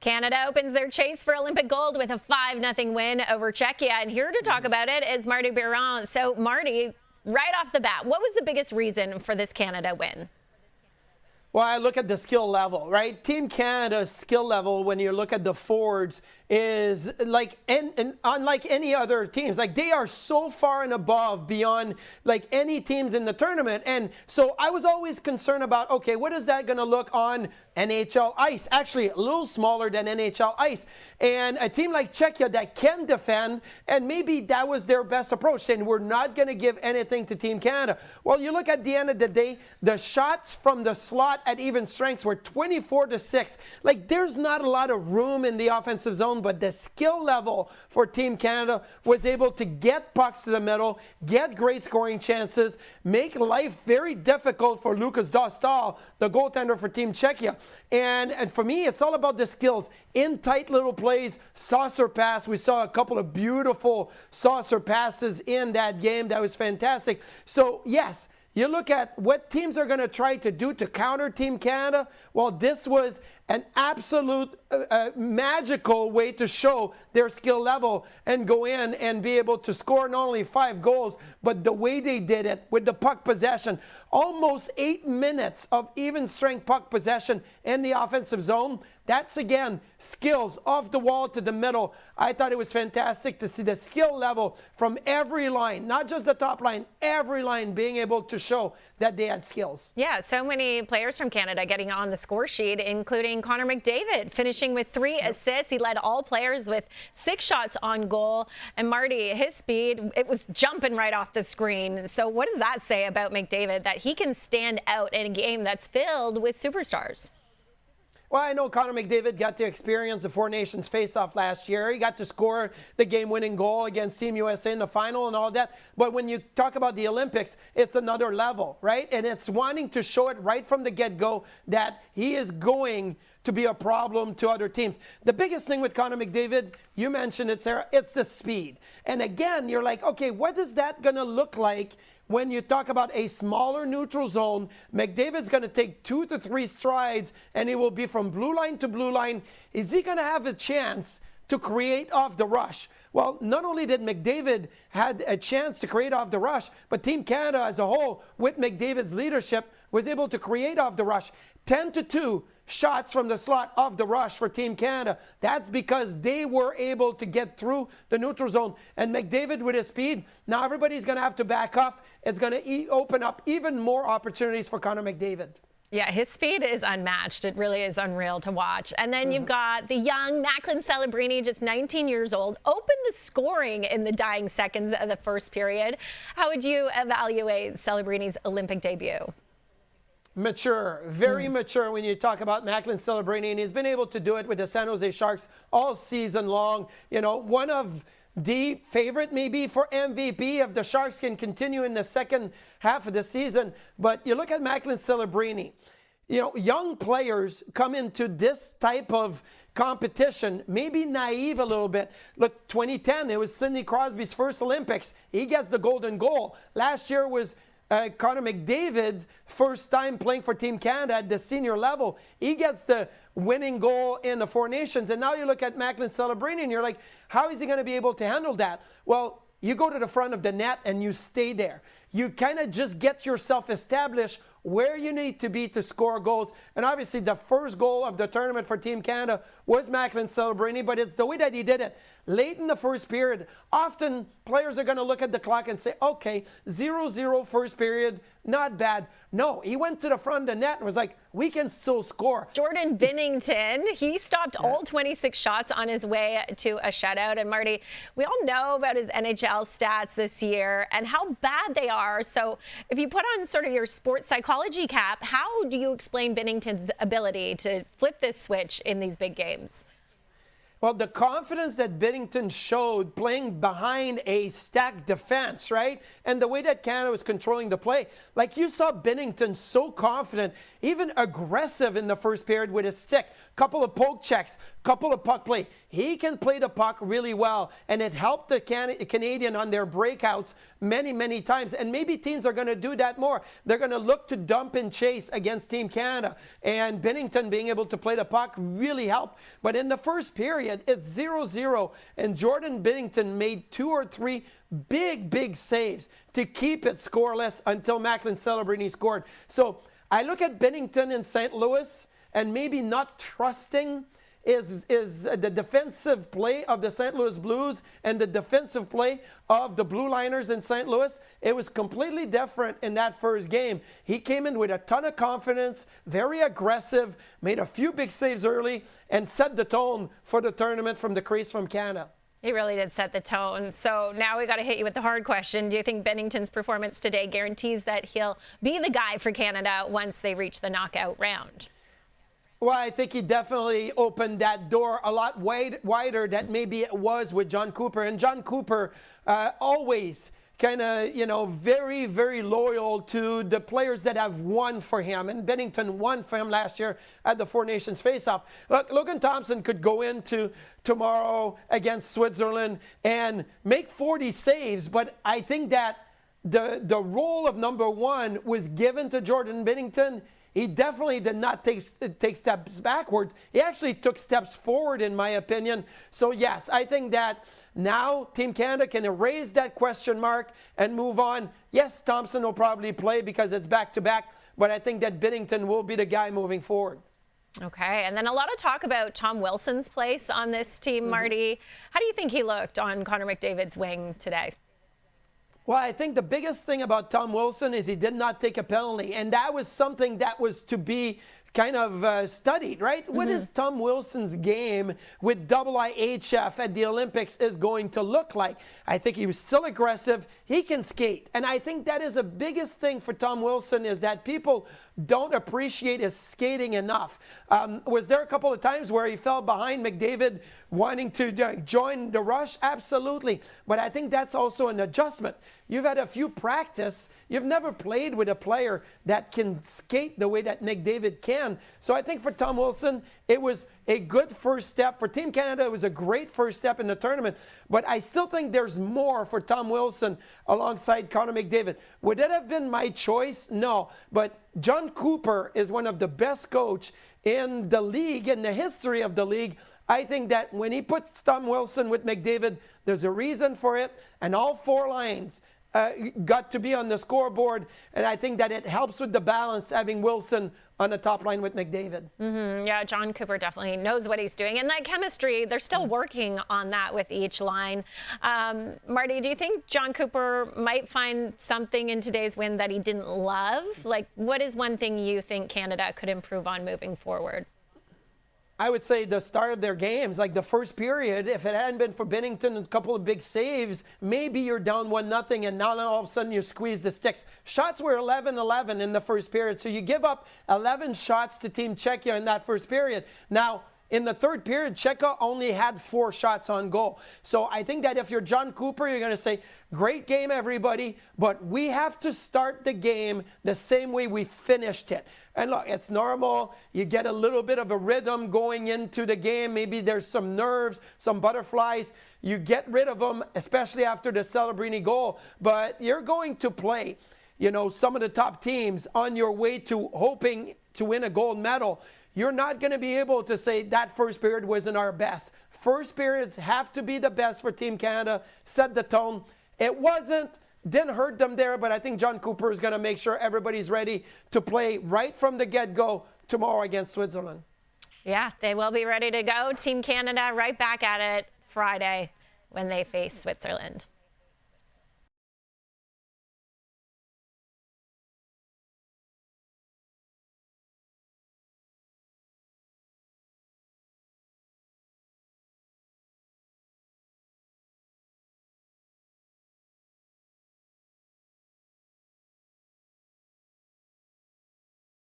Canada opens their chase for Olympic gold with a 5-0 win over Czechia. And here to talk about it is Martin Biron. So, Marty, right off the bat, what was the biggest reason for this Canada win? Well, I look at the skill level, right? Team Canada's skill level, when you look at the forwards, is like, and unlike any other teams, like they are so far and above beyond like any teams in the tournament. And so I was always concerned about, okay, what is that going to look on NHL ice? Actually, a little smaller than NHL ice. And a team like Czechia that can defend, and maybe that was their best approach, saying we're not going to give anything to Team Canada. Well, you look at the end of the day, the shots from the slot at even strengths were 24-6. Like, there's not a lot of room in the offensive zone, but the skill level for Team Canada was able to get pucks to the middle, get great scoring chances, make life very difficult for Lukas Dostal, the goaltender for Team Czechia. And for me, it's all about the skills. In tight little plays, saucer pass. We saw a couple of beautiful saucer passes in that game. That was fantastic. So, yes, you look at what teams are going to try to do to counter Team Canada. Well, this was an absolute magical way to show their skill level and go in and be able to score not only 5 goals, but the way they did it with the puck possession. Almost 8 minutes of even strength puck possession in the offensive zone. That's, again, skills off the wall to the middle. I thought it was fantastic to see the skill level from every line, not just the top line, every line being able to show that they had skills. Yeah, so many players from Canada getting on the score sheet, including Connor McDavid, finishing with 3 assists. He led all players with 6 shots on goal. And Marty, his speed, it was jumping right off the screen. So what does that say about McDavid, that he can stand out in a game that's filled with superstars? Well, I know Connor McDavid got to experience the Four Nations face-off last year. He got to score the game-winning goal against Team USA in the final and all that. But when you talk about the Olympics, it's another level, right? And it's wanting to show it right from the get-go that he is going to be a problem to other teams. The biggest thing with Connor McDavid, you mentioned it, Sarah, it's the speed. And again, you're like, okay, what is that going to look like when you talk about a smaller neutral zone? McDavid's going to take 2 to 3 strides, and he will be from blue line to blue line. Is he going to have a chance to create off the rush? Well, not only did McDavid had a chance to create off the rush, but Team Canada as a whole, with McDavid's leadership, was able to create off the rush. 10-2 shots from the slot off the rush for Team Canada. That's because they were able to get through the neutral zone. And McDavid with his speed, now everybody's going to have to back off. It's going to open up even more opportunities for Connor McDavid. Yeah, his speed is unmatched. It really is unreal to watch. And then you've got the young Macklin Celebrini, just 19 years old, opened the scoring in the dying seconds of the first period. How would you evaluate Celebrini's Olympic debut? Mature, very mature when you talk about Macklin Celebrini, and he's been able to do it with the San Jose Sharks all season long. You know, one of the favorite maybe for MVP if the Sharks can continue in the second half of the season. But you look at Macklin Celebrini, you know, young players come into this type of competition, maybe naive a little bit. Look, 2010, it was Sidney Crosby's first Olympics. He gets the golden goal. Last year was Connor McDavid, first time playing for Team Canada at the senior level. He gets the winning goal in the Four Nations. And now you look at Macklin Celebrini and you're like, how is he going to be able to handle that? Well, you go to the front of the net and you stay there. You kind of just get yourself established where you need to be to score goals. And obviously the first goal of the tournament for Team Canada was Macklin Celebrini, but it's the way that he did it. Late in the first period, often players are going to look at the clock and say, okay, 0-0 first period, not bad. No, he went to the front of the net and was like, we can still score. Jordan Binnington, he stopped all 26 shots on his way to a shutout. And Marty, we all know about his NHL stats this year and how bad they are. So if you put on sort of your sports psychology cap, how do you explain Binnington's ability to flip this switch in these big games? Well, the confidence that Binnington showed playing behind a stacked defense, right? And the way that Canada was controlling the play. Like you saw Binnington so confident, even aggressive in the first period with his stick. Couple of poke checks, couple of puck play. He can play the puck really well, and it helped the Canadian on their breakouts many, many times. And maybe teams are going to do that more. They're going to look to dump and chase against Team Canada. And Binnington being able to play the puck really helped. But in the first period, it's 0-0, and Jordan Binnington made 2 or 3 big saves to keep it scoreless until Macklin Celebrini scored. So I look at Binnington in St. Louis and maybe not trusting is the defensive play of the St. Louis Blues and the defensive play of the Blue Liners in St. Louis. It was completely different in that first game. He came in with a ton of confidence, very aggressive, made a few big saves early, and set the tone for the tournament from the crease from Canada. He really did set the tone. So now we got to hit you with the hard question. Do you think Binnington's performance today guarantees that he'll be the guy for Canada once they reach the knockout round? Well, I think he definitely opened that door a lot wider than maybe it was with John Cooper. And John Cooper always kind of, very, very loyal to the players that have won for him. And Binnington won for him last year at the Four Nations Face-Off. Look, Logan Thompson could go into tomorrow against Switzerland and make 40 saves, but I think that the role of number one was given to Jordan Binnington. He definitely did not take steps backwards. He actually took steps forward, in my opinion. So, yes, I think that now Team Canada can erase that question mark and move on. Yes, Thompson will probably play because it's back-to-back, but I think that Binnington will be the guy moving forward. Okay, and then a lot of talk about Tom Wilson's place on this team, Marty. How do you think he looked on Connor McDavid's wing today? Well, I think the biggest thing about Tom Wilson is he did not take a penalty, and that was something that was to be kind of studied, right? What is Tom Wilson's game with IIHF at the Olympics is going to look like? I think he was still aggressive. He can skate. And I think that is the biggest thing for Tom Wilson is that people don't appreciate his skating enough. Was there a couple of times where he fell behind McDavid wanting to join the rush? Absolutely. But I think that's also an adjustment. You've had a few practice. You've never played with a player that can skate the way that McDavid can. So I think for Tom Wilson, it was a good first step. For Team Canada, it was a great first step in the tournament. But I still think there's more for Tom Wilson alongside Connor McDavid. Would that have been my choice? No. But John Cooper is one of the best coaches in the league, in the history of the league. I think that when he puts Tom Wilson with McDavid, there's a reason for it. And all 4 lines got to be on the scoreboard, and I think that it helps with the balance having Wilson on the top line with McDavid. Yeah, John Cooper definitely knows what he's doing. And that chemistry, they're still working on that with each line. Marty, do you think John Cooper might find something in today's win that he didn't love? Like, what is one thing you think Canada could improve on moving forward? I would say the start of their games, like the first period, if it hadn't been for Binnington and a couple of big saves, maybe you're down 1-0 and now all of a sudden you squeeze the sticks. Shots were 11-11 in the first period, so you give up 11 shots to Team Czechia in that first period. Now, in the third period, Czechia only had 4 shots on goal. So I think that if you're John Cooper, you're going to say, great game, everybody, but we have to start the game the same way we finished it. And look, it's normal. You get a little bit of a rhythm going into the game. Maybe there's some nerves, some butterflies. You get rid of them, especially after the Celebrini goal. But you're going to play, some of the top teams on your way to hoping to win a gold medal. You're not going to be able to say that first period wasn't our best. First periods have to be the best for Team Canada. Set the tone. It wasn't. Didn't hurt them there, but I think John Cooper is going to make sure everybody's ready to play right from the get-go tomorrow against Switzerland. Yeah, they will be ready to go. Team Canada right back at it Friday when they face Switzerland.